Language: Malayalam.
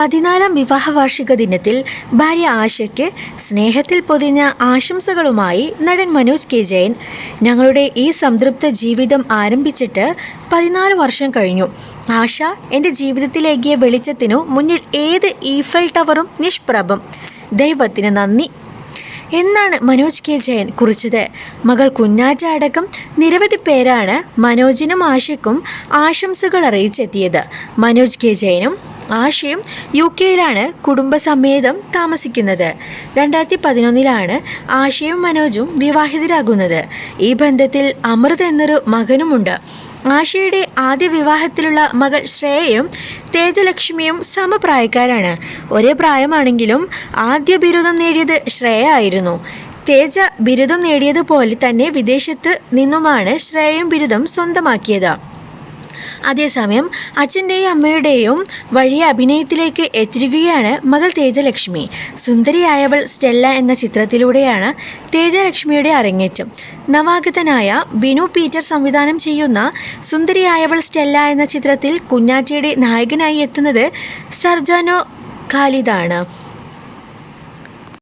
14ാം വിവാഹ വാർഷിക ദിനത്തിൽ ഭാര്യ ആശയ്ക്ക് സ്നേഹത്തിൽ പൊതിഞ്ഞ ആശംസകളുമായി നടൻ മനോജ് കെ ജയൻ. ഞങ്ങളുടെ ഈ സംതൃപ്ത ജീവിതം ആരംഭിച്ചിട്ട് 14 വർഷം കഴിഞ്ഞു. ആശ എൻ്റെ ജീവിതത്തിലേക്കിയ വെളിച്ചത്തിനു മുന്നിൽ ഏത് ഈഫൽ ടവറും നിഷ്പ്രഭം. ദൈവത്തിന് നന്ദി എന്നാണ് മനോജ് കെ ജയൻ കുറിച്ചത്. മകൾ കുഞ്ഞാറ്റ അടക്കം നിരവധി പേരാണ് മനോജിനും ആശയ്ക്കും ആശംസകൾ അറിയിച്ചെത്തിയത്. മനോജ് കെ ജയനും ആശയും UK-യിലാണ് കുടുംബസമേതം താമസിക്കുന്നത്. 2011-ലാണ് ആശയും മനോജും വിവാഹിതരാകുന്നത്. ഈ ബന്ധത്തിൽ അമൃത് എന്നൊരു മകനുമുണ്ട്. ആശയുടെ ആദ്യ വിവാഹത്തിലുള്ള മകൾ ശ്രേയയും തേജലക്ഷ്മിയും സമപ്രായക്കാരാണ്. ഒരേ പ്രായമാണെങ്കിലും ആദ്യ ബിരുദം നേടിയത് ശ്രേയ ആയിരുന്നു. തേജ ബിരുദം നേടിയതുപോലെ തന്നെ വിദേശത്ത് നിന്നുമാണ് ശ്രേയയും ബിരുദം സ്വന്തമാക്കിയത്. അതേസമയം അച്ഛൻ്റെയും അമ്മയുടെയും വഴി അഭിനയത്തിലേക്ക് എത്തിരിക്കുകയാണ് മകൾ തേജലക്ഷ്മി. സുന്ദരിയായവൾ സ്റ്റെല്ല എന്ന ചിത്രത്തിലൂടെയാണ് തേജലക്ഷ്മിയുടെ അരങ്ങേറ്റം. നവാഗതനായ ബിനു പീറ്റർ സംവിധാനം ചെയ്യുന്ന സുന്ദരിയായവൾ സ്റ്റെല്ല എന്ന ചിത്രത്തിൽ കുഞ്ഞാറ്റയുടെ നായകനായി എത്തുന്നത് സർജാനോ ഖാലിദാണ്.